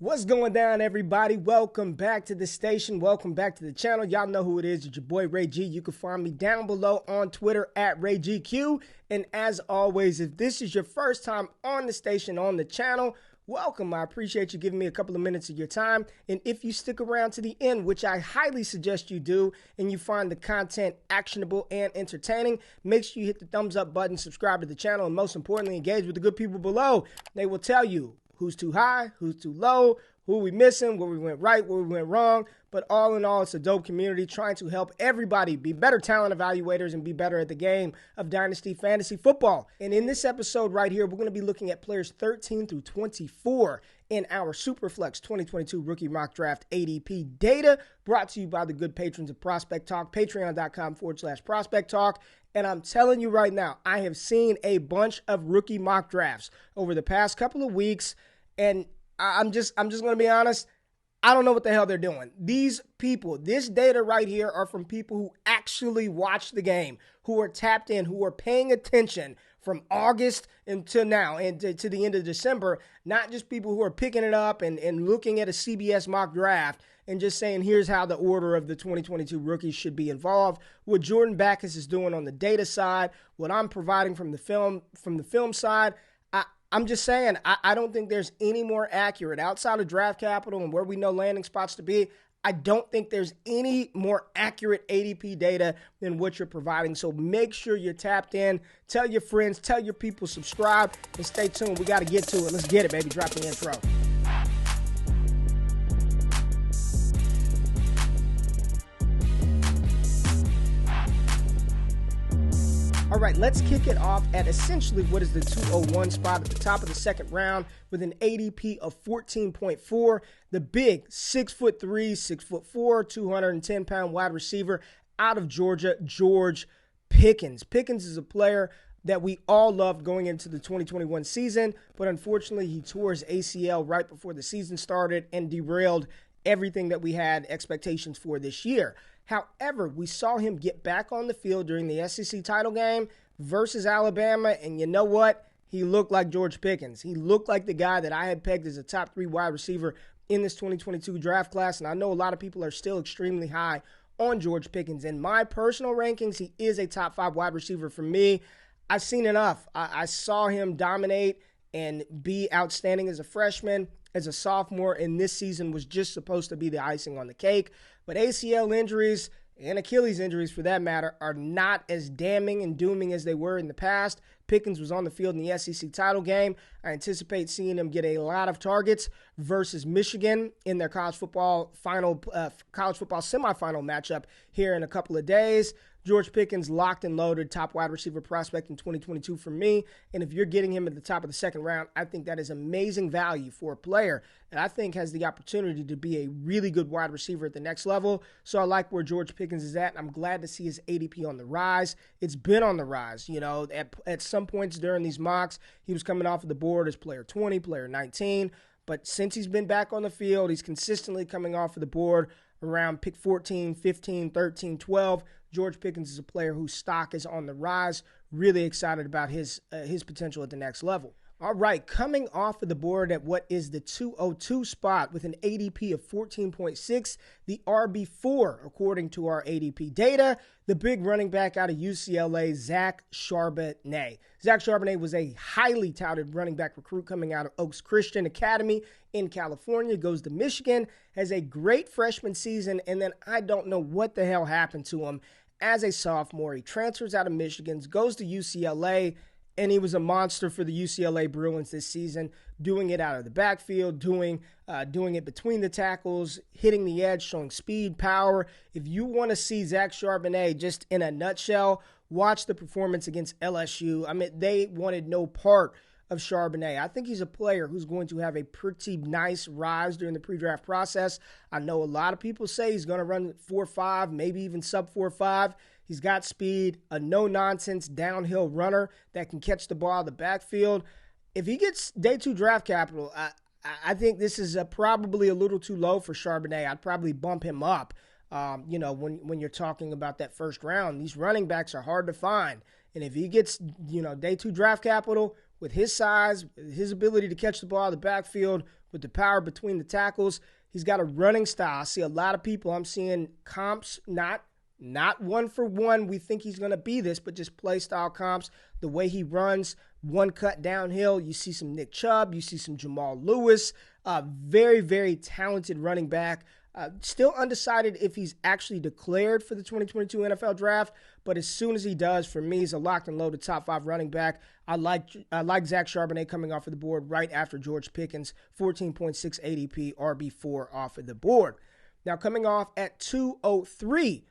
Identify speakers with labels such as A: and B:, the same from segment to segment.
A: What's going down, everybody? Welcome back to the station. Welcome back to the channel. Y'all know who it is. It's your boy, Ray G. You can find me down below on Twitter at RayGQue. And as always, if this is your first time on the station, on the channel, welcome. I appreciate you giving me a couple of minutes of your time. And if you stick around to the end, which I highly suggest you do, and you find the content actionable and entertaining, make sure you hit the thumbs up button, subscribe to the channel, and most importantly, engage with the good people below. They will tell you who's too high, who's too low, who we missing, where we went right, where we went wrong. But all in all, it's a dope community trying to help everybody be better talent evaluators and be better at the game of Dynasty Fantasy Football. And in this episode right here, we're going to be looking at players 13 through 24 in our Superflex 2022 Rookie Mock Draft ADP data, brought to you by the good patrons of Prospect Talk, patreon.com/Prospect Talk. And I'm telling you right now, I have seen a bunch of rookie mock drafts over the past couple of weeks, and I'm just going to be honest, I don't know what the hell they're doing. These people, this data right here are from people who actually watch the game, who are tapped in, who are paying attention from August until now and to the end of December, not just people who are picking it up and looking at a CBS mock draft and just saying, here's how the order of the 2022 rookies should be involved. What Jordan Backus is doing on the data side, what I'm providing from the film side, I'm just saying, I don't think there's any more accurate outside of draft capital and where we know landing spots to be. I don't think there's any more accurate ADP data than what you're providing. So make sure you're tapped in. Tell your friends, tell your people, subscribe, and stay tuned. We got to get to it. Let's get it, baby. Drop the intro. All right, let's kick it off at essentially what is the 201 spot at the top of the second round with an ADP of 14.4. The big 6'3", 6'4", 210-pound wide receiver out of Georgia, George Pickens. Pickens is a player that we all loved going into the 2021 season, but unfortunately he tore his ACL right before the season started and derailed everything that we had expectations for this year. However, we saw him get back on the field during the SEC title game versus Alabama, and you know what? He looked like George Pickens. He looked like the guy that I had pegged as a top 3 wide receiver in this 2022 draft class, and I know a lot of people are still extremely high on George Pickens. In my personal rankings, he is a top 5 wide receiver for me. I've seen enough. I saw him dominate and be outstanding as a freshman, as a sophomore, and this season was just supposed to be the icing on the cake. But ACL injuries and Achilles injuries, for that matter, are not as damning and dooming as they were in the past. Pickens was on the field in the SEC title game. I anticipate seeing him get a lot of targets versus Michigan in their college football semifinal matchup here in a couple of days. George Pickens, locked and loaded, top wide receiver prospect in 2022 for me. And if you're getting him at the top of the second round, I think that is amazing value for a player that I think has the opportunity to be a really good wide receiver at the next level. So I like where George Pickens is at, and I'm glad to see his ADP on the rise. It's been on the rise. You know, at some points during these mocks, he was coming off of the board as player 20, player 19. But since he's been back on the field, he's consistently coming off of the board around pick 14, 15, 13, 12. George Pickens is a player whose stock is on the rise. Really excited about his potential at the next level. All right, coming off of the board at what is the 202 spot with an ADP of 14.6, the RB4, according to our ADP data, the big running back out of UCLA, Zach Charbonnet. Zach Charbonnet was a highly touted running back recruit coming out of Oaks Christian Academy in California, goes to Michigan, has a great freshman season, and then I don't know what the hell happened to him as a sophomore. He transfers out of Michigan, goes to UCLA, and he was a monster for the UCLA Bruins this season, doing it out of the backfield, doing it between the tackles, hitting the edge, showing speed, power. If you want to see Zach Charbonnet just in a nutshell, watch the performance against LSU. I mean, they wanted no part of Charbonnet. I think he's a player who's going to have a pretty nice rise during the pre-draft process. I know a lot of people say he's going to run 4.5, maybe even sub 4.5. He's got speed, a no-nonsense downhill runner that can catch the ball out of the backfield. If he gets day 2 draft capital, I think this is probably a little too low for Charbonnet. I'd probably bump him up. When you're talking about that first round, these running backs are hard to find. And if he gets, day 2 draft capital, with his size, his ability to catch the ball out of the backfield, with the power between the tackles, he's got a running style. I see a lot of people, I'm seeing comps, not one for one, we think he's going to be this, but just play style comps, the way he runs, one cut downhill. You see some Nick Chubb, you see some Jamal Lewis, very, very talented running back. Still undecided if he's actually declared for the 2022 NFL Draft, but as soon as he does, for me, he's a locked and loaded top 5 running back. I like Zach Charbonnet coming off of the board right after George Pickens, 14.6 ADP, RB4 off of the board. Now coming off at 203,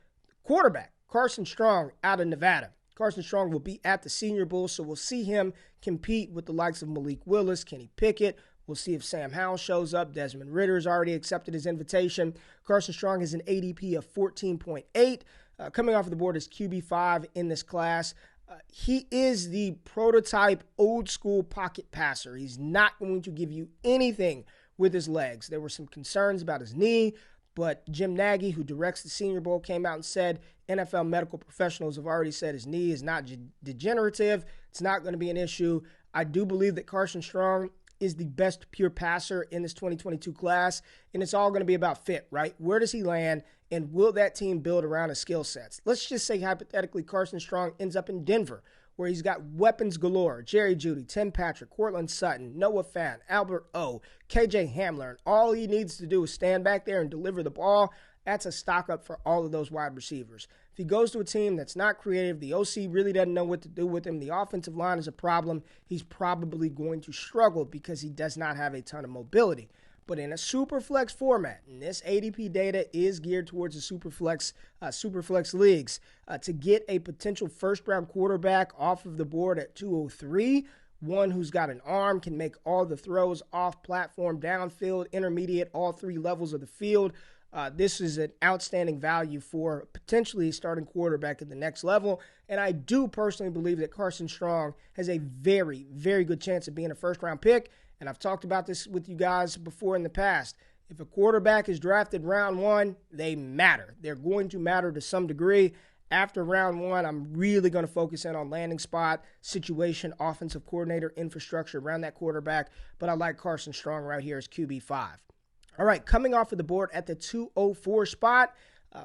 A: quarterback Carson Strong out of Nevada. Carson Strong will be at the Senior Bowl, so we'll see him compete with the likes of Malik Willis, Kenny Pickett. We'll see if Sam Howell shows up. Desmond Ridder has already accepted his invitation. Carson Strong is an ADP of 14.8. Coming off of the board is QB5 in this class. He is the prototype old school pocket passer. He's not going to give you anything with his legs. There were some concerns about his knee, but Jim Nagy, who directs the Senior Bowl, came out and said NFL medical professionals have already said his knee is not degenerative. It's not going to be an issue. I do believe that Carson Strong is the best pure passer in this 2022 class, and it's all going to be about fit, right? Where does he land, and will that team build around his skill sets? Let's just say, hypothetically, Carson Strong ends up in Denver, where he's got weapons galore: Jerry Jeudy, Tim Patrick, Cortland Sutton, Noah Fant, Albert O, KJ Hamler, and all he needs to do is stand back there and deliver the ball. That's a stock up for all of those wide receivers. If he goes to a team that's not creative, the OC really doesn't know what to do with him, the offensive line is a problem, he's probably going to struggle because he does not have a ton of mobility. But in a Superflex format, and this ADP data is geared towards the Superflex leagues, to get a potential first-round quarterback off of the board at 203, one who's got an arm, can make all the throws off platform, downfield, intermediate, all 3 levels of the field, this is an outstanding value for potentially a starting quarterback at the next level. And I do personally believe that Carson Strong has a very, very good chance of being a first-round pick. And I've talked about this with you guys before in the past. If a quarterback is drafted round 1, they matter. They're going to matter to some degree. After round 1, I'm really going to focus in on landing spot, situation, offensive coordinator, infrastructure around that quarterback. But I like Carson Strong right here as QB5. All right, coming off of the board at the 204 spot,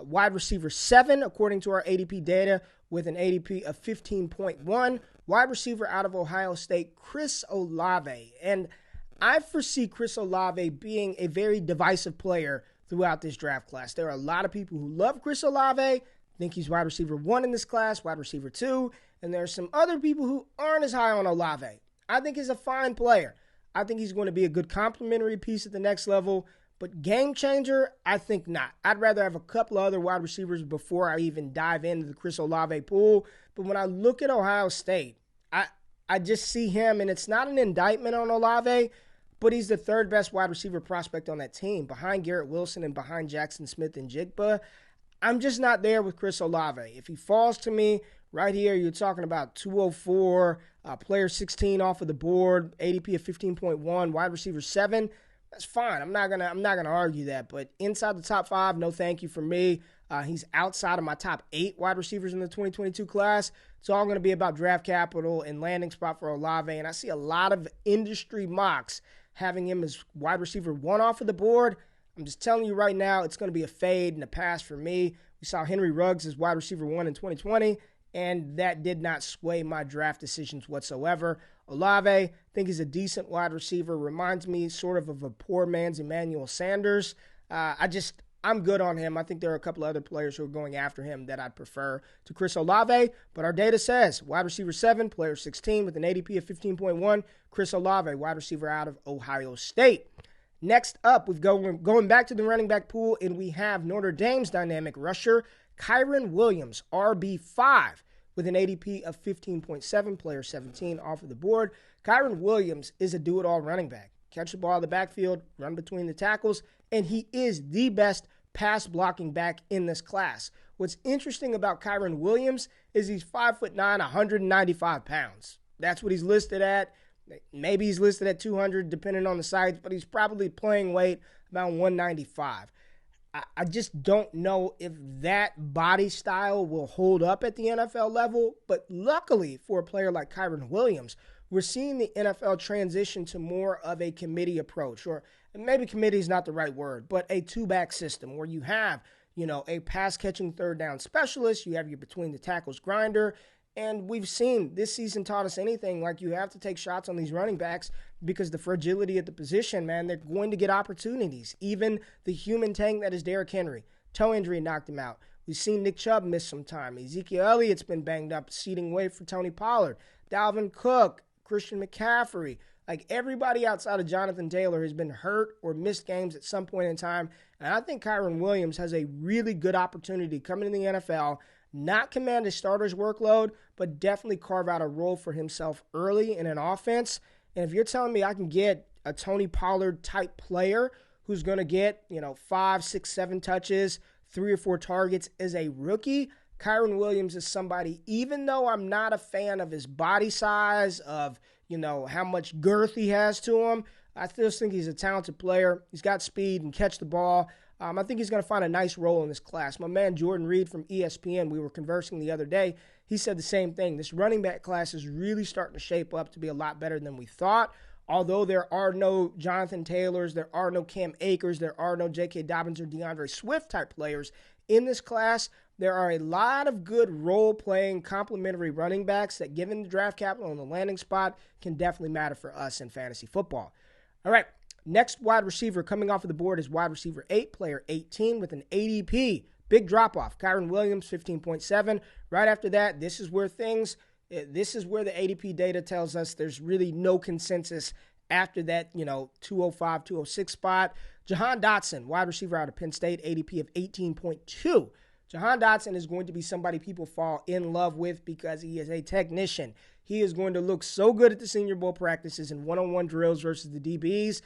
A: wide receiver 7, according to our ADP data, with an ADP of 15.1. Wide receiver out of Ohio State, Chris Olave. And I foresee Chris Olave being a very divisive player throughout this draft class. There are a lot of people who love Chris Olave, think he's wide receiver 1 in this class, wide receiver 2, and there are some other people who aren't as high on Olave. I think he's a fine player. I think he's going to be a good complementary piece at the next level, but game changer, I think not. I'd rather have a couple of other wide receivers before I even dive into the Chris Olave pool. But when I look at Ohio State, I just see him, and it's not an indictment on Olave, but he's the 3rd best wide receiver prospect on that team, behind Garrett Wilson and behind Jackson Smith and Jigba. I'm just not there with Chris Olave. If he falls to me right here, you're talking about 204, player 16 off of the board, ADP of 15.1, wide receiver 7. That's fine. I'm not gonna argue that. But inside the top 5, no thank you for me. He's outside of my top 8 wide receivers in the 2022 class. It's all going to be about draft capital and landing spot for Olave. And I see a lot of industry mocks having him as wide receiver 1 off of the board. I'm just telling you right now, it's going to be a fade and a pass for me. We saw Henry Ruggs as wide receiver 1 in 2020, and that did not sway my draft decisions whatsoever. Olave, I think he's a decent wide receiver. Reminds me sort of a poor man's Emmanuel Sanders. I'm good on him. I think there are a couple of other players who are going after him that I'd prefer to Chris Olave. But our data says wide receiver 7, player 16 with an ADP of 15.1. Chris Olave, wide receiver out of Ohio State. Next up, we've going back to the running back pool, and we have Notre Dame's dynamic rusher, Kyren Williams, RB5, with an ADP of 15.7, player 17 off of the board. Kyren Williams is a do-it-all running back. Catch the ball out of the backfield, run between the tackles, and he is the best pass-blocking back in this class. What's interesting about Kyren Williams is he's 5'9", 195 pounds. That's what he's listed at. Maybe he's listed at 200, depending on the sites, but he's probably playing weight about 195. I just don't know if that body style will hold up at the NFL level, but luckily for a player like Kyren Williams, we're seeing the NFL transition to more of a committee approach, or maybe committee is not the right word, but a two-back system where you have, a pass-catching third down specialist, you have your between the tackles grinder, and we've seen this season taught us anything, like you have to take shots on these running backs because the fragility at the position, man, they're going to get opportunities. Even the human tank that is Derrick Henry, toe injury knocked him out. We've seen Nick Chubb miss some time. Ezekiel Elliott's been banged up, ceding way for Tony Pollard. Dalvin Cook, Christian McCaffrey, like everybody outside of Jonathan Taylor has been hurt or missed games at some point in time. And I think Kyren Williams has a really good opportunity coming in the NFL, not command a starter's workload, but definitely carve out a role for himself early in an offense. And if you're telling me I can get a Tony Pollard type player who's going to get, 5, 6, 7 touches, 3 or 4 targets as a rookie, Kyren Williams is somebody, even though I'm not a fan of his body size, of, how much girth he has to him, I still think he's a talented player. He's got speed and catch the ball. I think he's going to find a nice role in this class. My man Jordan Reed from ESPN, we were conversing the other day, he said the same thing. This running back class is really starting to shape up to be a lot better than we thought. Although there are no Jonathan Taylors, there are no Cam Akers, there are no J.K. Dobbins or DeAndre Swift type players in this class, there are a lot of good role-playing complementary running backs that, given the draft capital and the landing spot, can definitely matter for us in fantasy football. All right, next wide receiver coming off of the board is wide receiver 8, player 18 with an ADP. Big drop-off. Kyren Williams, 15.7. Right after that, this is where the ADP data tells us there's really no consensus after that, 205, 206 spot. Jahan Dotson, wide receiver out of Penn State, ADP of 18.2. Jahan Dotson is going to be somebody people fall in love with because he is a technician. He is going to look so good at the Senior Bowl practices and one-on-one drills versus the DBs.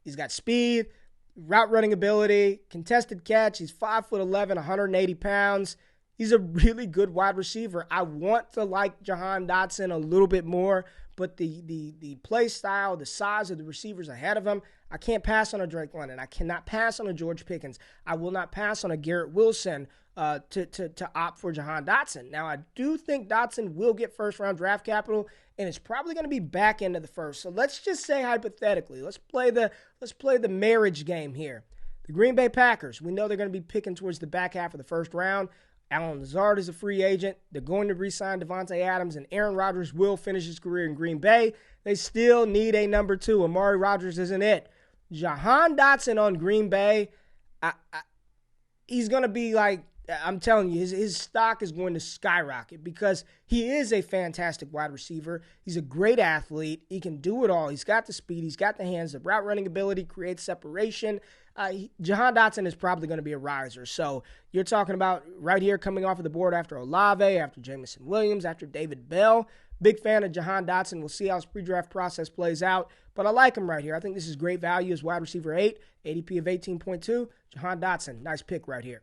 A: He's got speed, route running ability, contested catch. He's 5'11", 180 pounds. He's a really good wide receiver. I want to like Jahan Dotson a little bit more, but the play style, the size of the receivers ahead of him, I can't pass on a Drake London. I cannot pass on a George Pickens. I will not pass on a Garrett Wilson to opt for Jahan Dotson. Now, I do think Dotson will get first-round draft capital, and it's probably going to be back end of the first. So let's just say hypothetically, let's play the marriage game here. The Green Bay Packers, we know they're going to be picking towards the back half of the first round. Allen Lazard is a free agent. They're going to re-sign Devontae Adams, and Aaron Rodgers will finish his career in Green Bay. They still need a number 2. Amari Rodgers isn't it. Jahan Dotson on Green Bay, he's going to be like, I'm telling you, his stock is going to skyrocket because he is a fantastic wide receiver. He's a great athlete. He can do it all. He's got the speed. He's got the hands. The route running ability creates separation. Jahan Dotson is probably going to be a riser. So you're talking about right here coming off of the board after Olave, after Jameson Williams, after David Bell. Big fan of Jahan Dotson. We'll see how his pre-draft process plays out. But I like him right here. I think this is great value as wide receiver 8, ADP of 18.2. Jahan Dotson, nice pick right here.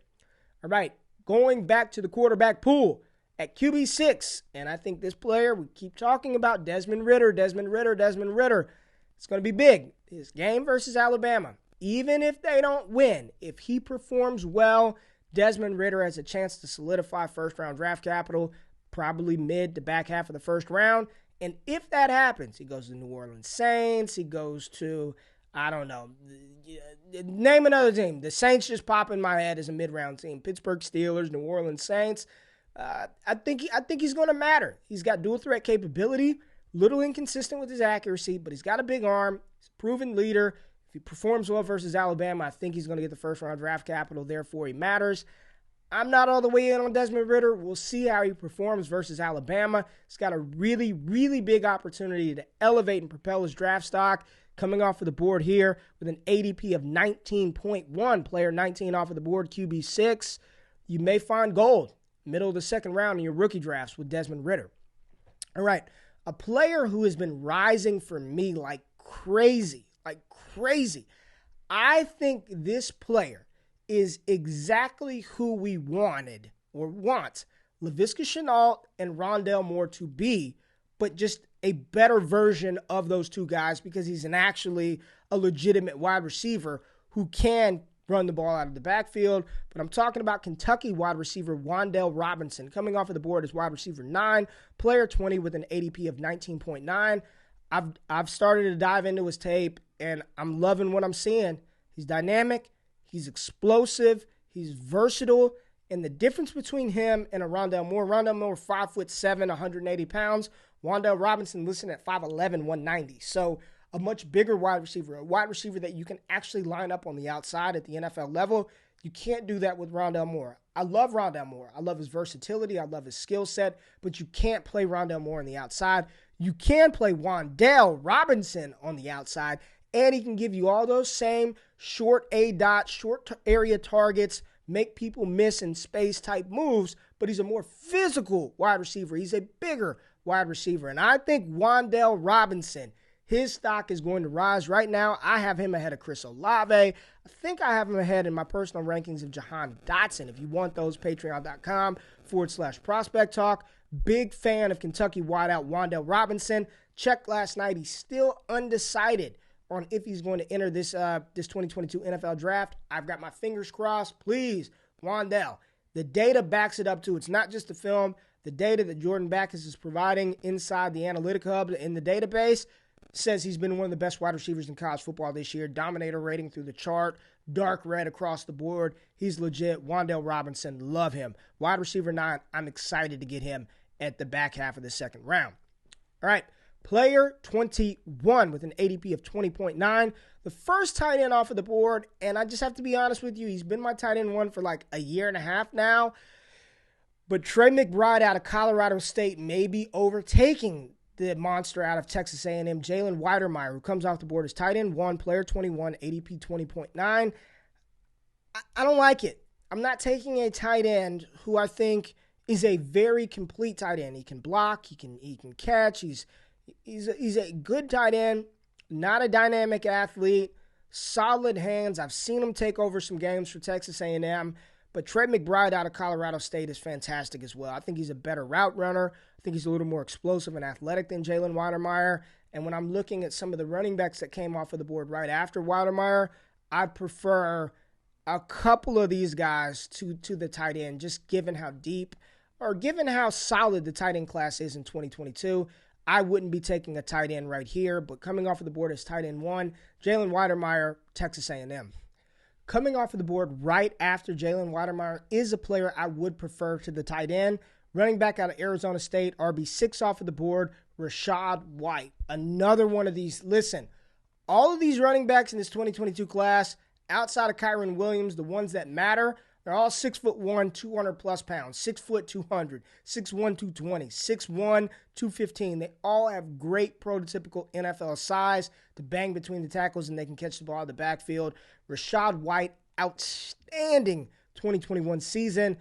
A: All right, going back to the quarterback pool at QB6. And I think this player, we keep talking about Desmond Ridder. It's going to be big. His game versus Alabama. Even if they don't win, if he performs well, Desmond Ridder has a chance to solidify first-round draft capital, probably mid to back half of the first round. And if that happens, he goes to New Orleans Saints, he goes to, I don't know, name another team. The Saints just pop in my head as a mid-round team. Pittsburgh Steelers, New Orleans Saints. I think he's going to matter. He's got dual threat capability, little inconsistent with his accuracy, but he's got a big arm. He's a proven leader. If he performs well versus Alabama, I think he's going to get the first-round draft capital. Therefore, he matters. I'm not all the way in on Desmond Ridder. We'll see how he performs versus Alabama. He's got a really, really big opportunity to elevate and propel his draft stock. Coming off of the board here with an ADP of 19.1, player 19 off of the board, QB6. You may find gold middle of the second round in your rookie drafts with Desmond Ridder. All right, a player who has been rising for me like crazy. I think this player is exactly who we wanted or want Laviska Shenault and Rondale Moore to be, but just a better version of those two guys because he's actually a legitimate wide receiver who can run the ball out of the backfield. But I'm talking about Kentucky wide receiver Wan'Dale Robinson coming off of the board as wide receiver 9, player 20 with an ADP of 19.9. I've started to dive into his tape, and I'm loving what I'm seeing. He's dynamic, he's explosive, he's versatile, and the difference between him and a Wan'Dale Moore, 5'7", 180 pounds. Wan'Dale Robinson listed at 5'11", 190. So a much bigger wide receiver, a wide receiver that you can actually line up on the outside at the NFL level. You can't do that with Wan'Dale Moore. I love Wan'Dale Moore. I love his versatility. I love his skill set, but you can't play Wan'Dale Moore on the outside. You can play Wan'Dale Robinson on the outside, and he can give you all those same short A-dot, short area targets, make people miss in space type moves, but he's a more physical wide receiver. He's a bigger wide receiver, and I think Wan'Dale Robinson, his stock is going to rise. Right now, I have him ahead of Chris Olave. I think I have him ahead in my personal rankings of Jahan Dotson. If you want those, patreon.com/prospect talk. Big fan of Kentucky wideout Wan'Dale Robinson. Checked last night. He's still undecided on if he's going to enter this 2022 NFL draft. I've got my fingers crossed. Please, Wan'Dale. The data backs it up too. It's not just the film. The data that Jordan Backus is providing inside the analytic hub in the database says he's been one of the best wide receivers in college football this year. Dominator rating through the chart. Dark red across the board. He's legit. Wan'Dale Robinson, love him. Wide receiver 9, I'm excited to get him at the back half of the second round. All right, player 21 with an ADP of 20.9. The first tight end off of the board, and I just have to be honest with you, he's been my tight end one for like a year and a half now. But Trey McBride out of Colorado State may be overtaking the monster out of Texas A&M, Jalen Wydermyer, who comes off the board as tight end 1, player 21, ADP 20.9. I don't like it. I'm not taking a tight end who I think is a very complete tight end. He can block, he can catch. He's a good tight end, not a dynamic athlete, solid hands. I've seen him take over some games for Texas A&M, but Trey McBride out of Colorado State is fantastic as well. I think he's a better route runner. I think he's a little more explosive and athletic than Jalen Wydermyer. And when I'm looking at some of the running backs that came off of the board right after Wydermyer, I prefer a couple of these guys to the tight end, just given how deep or given how solid the tight end class is in 2022. I wouldn't be taking a tight end right here, but coming off of the board as tight end 1, Jalen Wydermyer, Texas A&M. Coming off of the board right after Jalen Wydermyer is a player I would prefer to the tight end. Running back out of Arizona State, RB6 off of the board, Rachaad White. Another one of these. Listen, all of these running backs in this 2022 class, outside of Kyren Williams, the ones that matter, they're all 6'1", 200 plus pounds, 6 foot 200, 6'1", 220, 6'1", 215. They all have great prototypical NFL size to bang between the tackles, and they can catch the ball in the backfield. Rachaad White, outstanding 2021 season.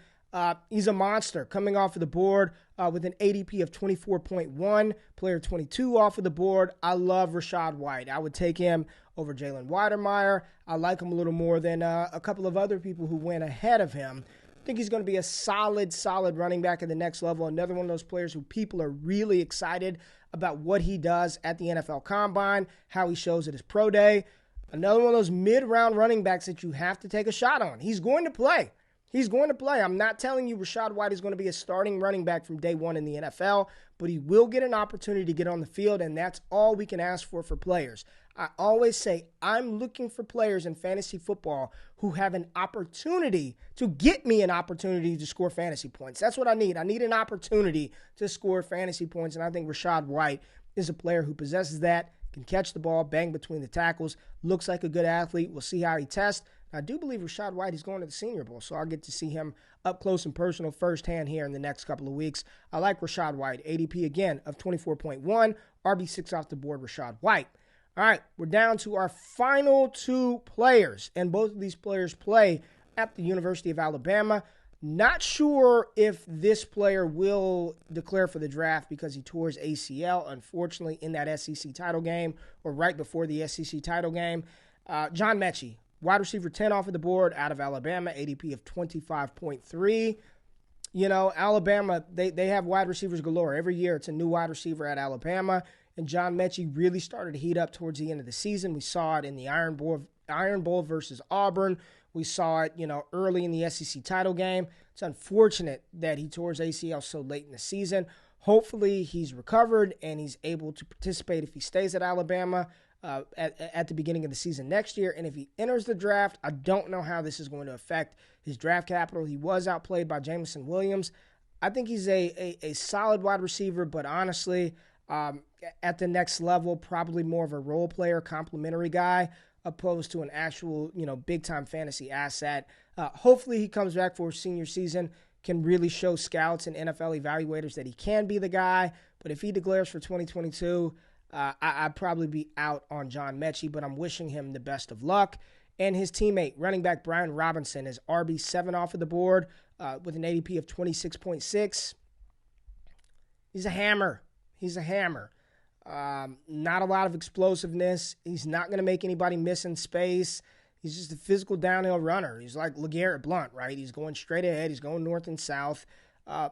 A: He's a monster coming off of the board with an ADP of 24.1, player 22 off of the board. I love Rachaad White. I would take him over Jalen Wydermyer. I like him a little more than a couple of other people who went ahead of him. I think he's going to be a solid running back at the next level. Another one of those players who people are really excited about what he does at the NFL Combine, how he shows at his pro day. Another one of those mid-round running backs that you have to take a shot on. He's going to play. He's going to play. I'm not telling you Rachaad White is going to be a starting running back from day one in the NFL, but he will get an opportunity to get on the field, and that's all we can ask for players. I always say I'm looking for players in fantasy football who have an opportunity to get me an opportunity to score fantasy points. That's what I need. I need an opportunity to score fantasy points, and I think Rachaad White is a player who possesses that, can catch the ball, bang between the tackles, looks like a good athlete. We'll see how he tests. I do believe Rachaad White is going to the Senior Bowl, so I'll get to see him up close and personal firsthand here in the next couple of weeks. I like Rachaad White. ADP, again, of 24.1. RB6 off the board, Rachaad White. All right, we're down to our final 2 players, and both of these players play at the University of Alabama. Not sure if this player will declare for the draft because he tore his ACL, unfortunately, in that SEC title game or right before the SEC title game. John Metchie. Wide receiver 10 off of the board out of Alabama, ADP of 25.3. You know, Alabama, they have wide receivers galore. Every year it's a new wide receiver at Alabama. And John Metchie really started to heat up towards the end of the season. We saw it in the Iron Bowl versus Auburn. We saw it, early in the SEC title game. It's unfortunate that he tore his ACL so late in the season. Hopefully he's recovered and he's able to participate if he stays at Alabama at the beginning of the season next year. And if he enters the draft, I don't know how this is going to affect his draft capital. He was outplayed by Jameson Williams. I think he's a solid wide receiver, but honestly, at the next level, probably more of a role player, complimentary guy, opposed to an actual, big-time fantasy asset. Hopefully he comes back for his senior season, can really show scouts and NFL evaluators that he can be the guy. But if he declares for 2022, I'd probably be out on John Metchie, but I'm wishing him the best of luck. And his teammate, running back Brian Robinson, is RB7 off of the board with an ADP of 26.6. He's a hammer. Not a lot of explosiveness. He's not going to make anybody miss in space. He's just a physical downhill runner. He's like LeGarrette Blount, right? He's going straight ahead. He's going north and south.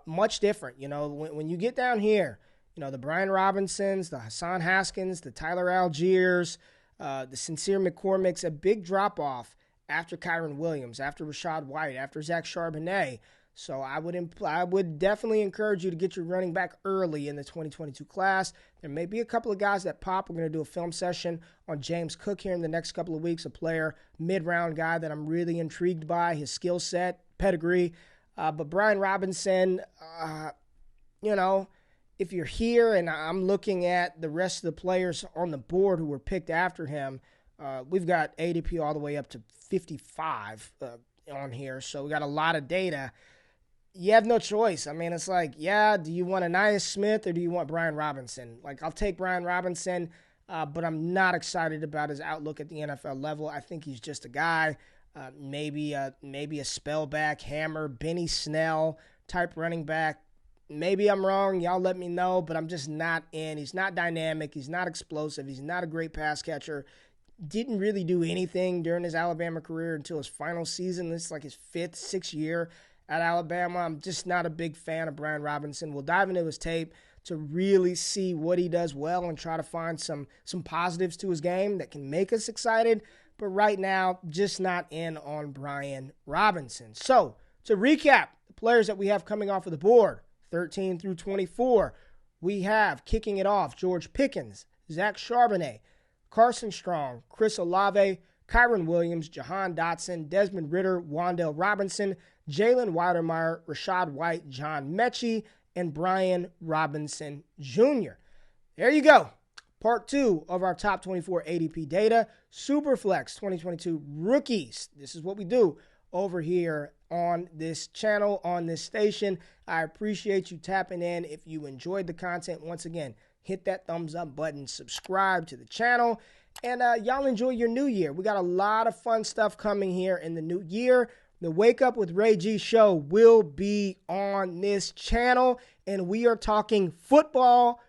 A: Much different, when you get down here, the Brian Robinsons, the Hassan Haskins, the Tyler Algiers, the Sincere McCormick's, a big drop-off after Kyren Williams, after Rachaad White, after Zach Charbonnet. So I would definitely encourage you to get your running back early in the 2022 class. There may be a couple of guys that pop. We're going to do a film session on James Cook here in the next couple of weeks, a player, mid-round guy that I'm really intrigued by, his skill set, pedigree. But Brian Robinson, if you're here and I'm looking at the rest of the players on the board who were picked after him, we've got ADP all the way up to 55 on here. So we got a lot of data. You have no choice. I mean, it's like, do you want Anais Smith or do you want Brian Robinson? Like, I'll take Brian Robinson, but I'm not excited about his outlook at the NFL level. I think he's just a guy, maybe a spellback, hammer, Benny Snell type running back. Maybe I'm wrong. Y'all let me know, but I'm just not in. He's not dynamic. He's not explosive. He's not a great pass catcher. Didn't really do anything during his Alabama career until his final season. This is like his 5th, 6th year at Alabama. I'm just not a big fan of Brian Robinson. We'll dive into his tape to really see what he does well and try to find some positives to his game that can make us excited. But right now, just not in on Brian Robinson. So, to recap the players that we have coming off of the board, 13 through 24, we have, kicking it off, George Pickens, Zach Charbonnet, Carson Strong, Chris Olave, Kyren Williams, Jahan Dotson, Desmond Ridder, Wan'Dale Robinson, Jalen Wydermyer, Rachaad White, John Metchie, and Brian Robinson Jr. There you go. Part 2 of our top 24 ADP data, Superflex 2022 rookies. This is what we do over here on this channel, on this station. I appreciate you tapping in. If you enjoyed the content, once again, hit that thumbs up button, subscribe to the channel, and y'all enjoy your new year. We got a lot of fun stuff coming here in the new year. The Wake Up with RayG show will be on this channel, and we are talking football,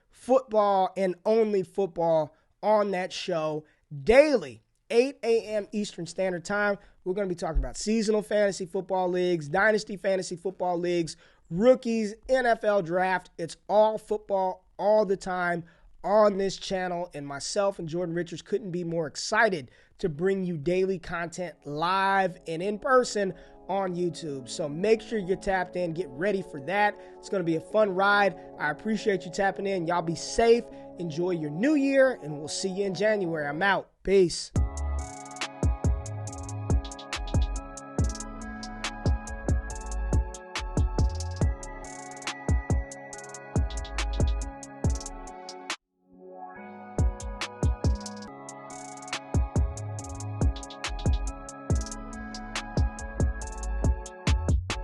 A: and only football on that show daily, 8 a.m. Eastern Standard Time. We're going to be talking about seasonal fantasy football leagues, dynasty fantasy football leagues, rookies, NFL draft. It's all football all the time on this channel, and myself and Jordan Richards couldn't be more excited to bring you daily content live and in person on YouTube. So make sure you're tapped in. Get ready for that. It's going to be a fun ride. I appreciate you tapping in. Y'all be safe. Enjoy your new year, and we'll see you in January. I'm out. Peace.